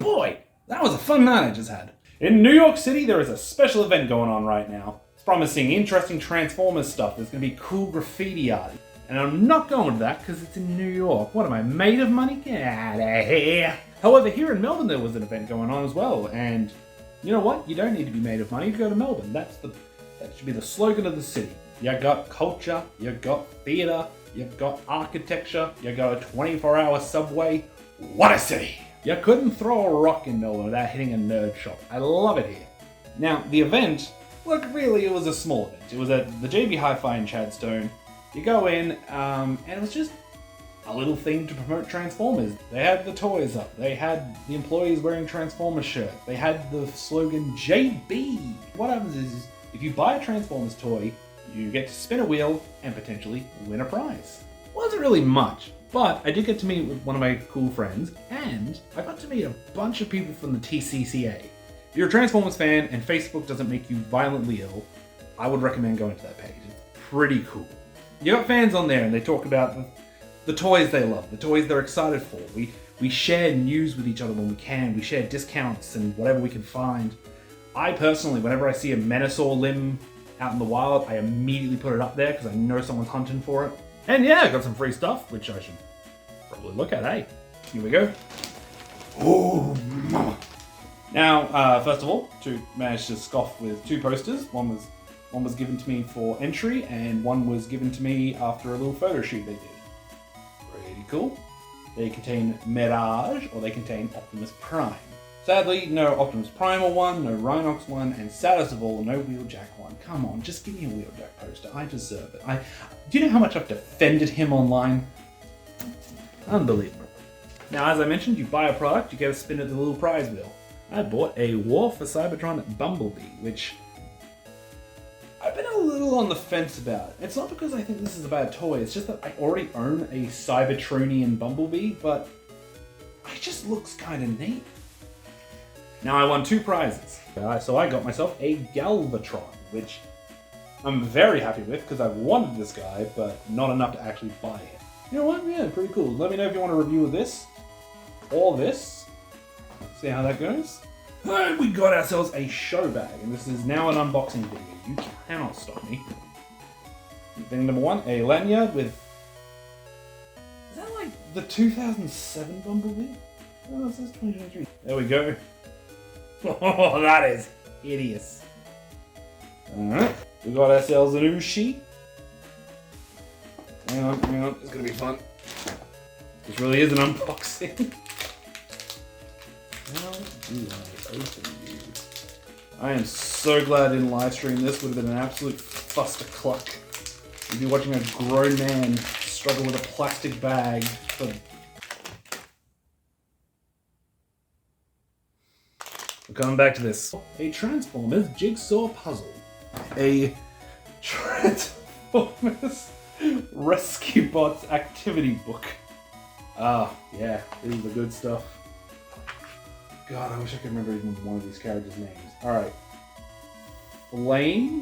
boy, that was a fun night I just had. In New York City, there is a special event going on right now. It's promising interesting Transformers stuff. There's going to be cool graffiti art. And I'm not going to that because it's in New York. What am I, made of money? Get out of here. However, here in Melbourne, there was an event going on as well. And you know what? You don't need to be made of money to go to Melbourne. That should be the slogan of the city. You got culture, you got theatre, you got architecture, you got a 24-hour subway. What a city! You couldn't throw a rock in Melbourne without hitting a nerd shop. I love it here. Now, the event, look, really, it was a small event. It was at the JBee Hi-Fi in Chadstone. You go in, and it was just a little thing to promote Transformers. They had the toys up. They had the employees wearing Transformers shirts. They had the slogan JBee. What happens is, if you buy a Transformers toy, you get to spin a wheel and potentially win a prize. Wasn't really much, but I did get to meet with one of my cool friends, and I got to meet a bunch of people from the TCCA. If you're a Transformers fan and Facebook doesn't make you violently ill, I would recommend going to that page. It's pretty cool. You got fans on there and they talk about the toys they love, the toys they're excited for. We share news with each other when we can. We share discounts and whatever we can find. I personally, whenever I see a Menasor limb out in the wild, I immediately put it up there because I know someone's hunting for it. And yeah, I got some free stuff, which I should probably look at, hey? Here we go. Oh, mama. Now, first of all, managed to scoff with 2 posters. One was given to me for entry, and one was given to me after a little photo shoot they did. Pretty cool. They contain Mirage, or they contain Optimus Prime. Sadly, no Optimus Primal one, no Rhinox one, and saddest of all, no Wheeljack one. Come on, just give me a Wheeljack poster. I deserve it. Do you know how much I've defended him online? Unbelievable. Now, as I mentioned, you buy a product, you get a spin at the little prize wheel. I bought a War for Cybertron Bumblebee, which I've been a little on the fence about. It's not because I think this is a bad toy, it's just that I already own a Cybertronian Bumblebee, but it just looks kind of neat. Now I won 2 prizes. So I got myself a Galvatron, which I'm very happy with because I've wanted this guy, but not enough to actually buy it. You know what? Yeah, pretty cool. Let me know if you want a review of this or this. See how that goes. And we got ourselves a show bag, and this is now an unboxing video. You cannot stop me. Thing number 1, a lanyard with... Is that like the 2007 Bumblebee? Oh, it says 2023. There we go. Oh, that is hideous. Alright, we got ourselves an Oooooo. Hang on, it's gonna be fun. This really is an unboxing. How do I open these? I am so glad I didn't live stream this. Would have been an absolute fuster-cluck. You'd be watching a grown man struggle with a plastic bag for... We're coming back to this. A Transformers jigsaw puzzle. A Transformers Rescue Bots activity book. Ah, yeah, this is the good stuff. God, I wish I could remember even one of these characters' names. Alright. Flame.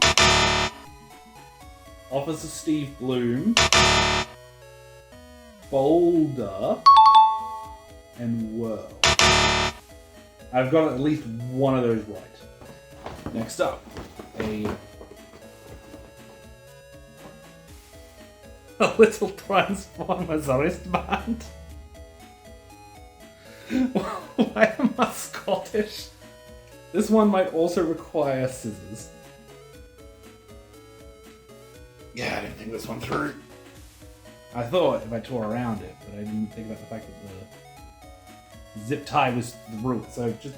Officer Steve Bloom. Boulder. And Whirl. I've got at least one of those right. Next up, a little Transformers wristband. Why am I Scottish? This one might also require scissors. Yeah, I didn't think this one through. I thought if I tore around it, but I didn't think about the fact that the zip tie was through it, so just...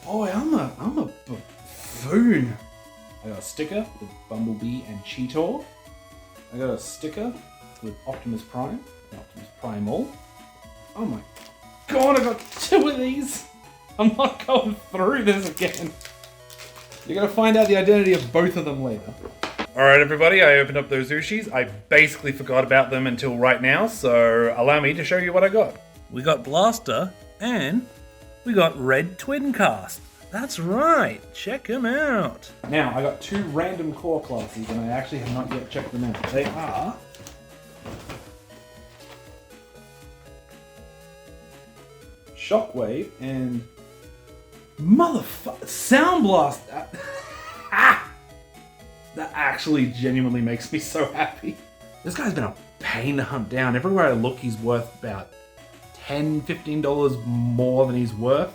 Boy, I'm a buffoon. I got a sticker with Bumblebee and Cheetor. I got a sticker with Optimus Prime and Optimus Primal. Oh my god, I got 2 of these! I'm not going through this again. You're gonna find out the identity of both of them later. Alright everybody, I opened up those Ooshis. I basically forgot about them until right now, so allow me to show you what I got. We got Blaster, and we got Red Twincast. That's right, check them out. Now, I got 2 random core classes, and I actually have not yet checked them out. They are... Shockwave, and Sound Blast. That actually genuinely makes me so happy. This guy's been a pain to hunt down. Everywhere I look, he's worth about $10, $15 more than he's worth.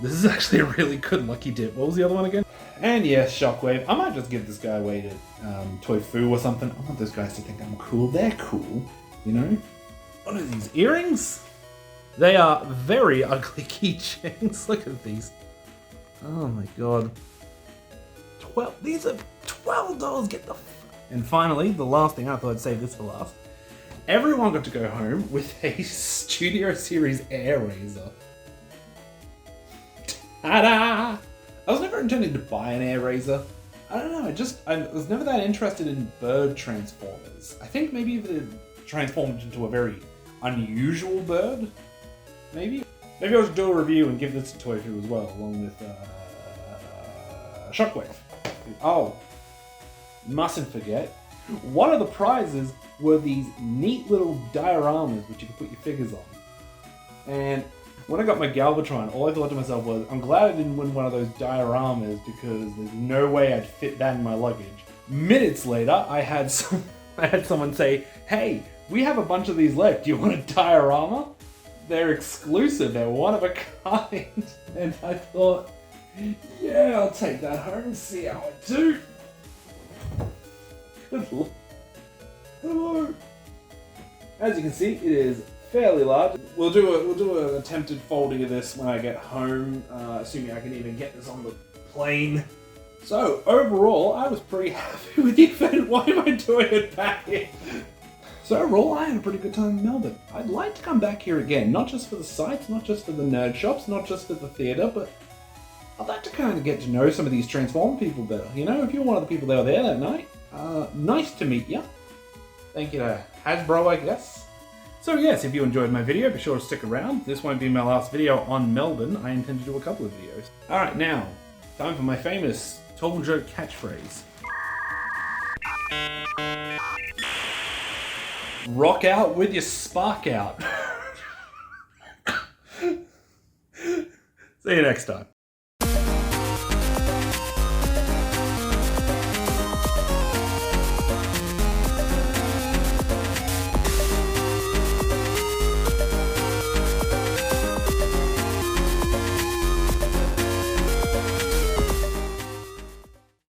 This is actually a really good lucky dip. What was the other one again? And yes, Shockwave. I might just give this guy away to Toy Foo or something. I want those guys to think I'm cool. They're cool, you know? What are these, earrings? They are very ugly keychains. Look at these. Oh my god. These are $12. Get the And finally, the last thing, I thought I'd save this for last. Everyone got to go home with a Studio Series Air Razor. Ta-da! I was never intending to buy an Air Razor. I don't know, I was never that interested in bird transformers. I think maybe if it transformed into a very unusual bird, maybe? Maybe I'll just do a review and give this to Toy Foo as well, along with Shockwave. Oh, mustn't forget, one of the prizes were these neat little dioramas which you can put your figures on. And when I got my Galvatron, all I thought to myself was, I'm glad I didn't win one of those dioramas because there's no way I'd fit that in my luggage. Minutes later, I had someone say, hey, we have a bunch of these left. Do you want a diorama? They're exclusive. They're one of a kind. And I thought, yeah, I'll take that home and see how I do. Good luck. Hello. As you can see, it is fairly large. We'll do an attempted folding of this when I get home, assuming I can even get this on the plane. So overall, I was pretty happy with the event. Why am I doing it back here? So overall, I had a pretty good time in Melbourne. I'd like to come back here again, not just for the sights, not just for the nerd shops, not just for the theatre, but I'd like to kind of get to know some of these Transformer people better. You know, if you're one of the people that were there that night, nice to meet you. Thank you to Hasbro, I guess. So yes, if you enjoyed my video, be sure to stick around. This won't be my last video on Melbourne. I intend to do a couple of videos. Alright, now, time for my famous TallJoke catchphrase. Rock out with your spark out. See you next time.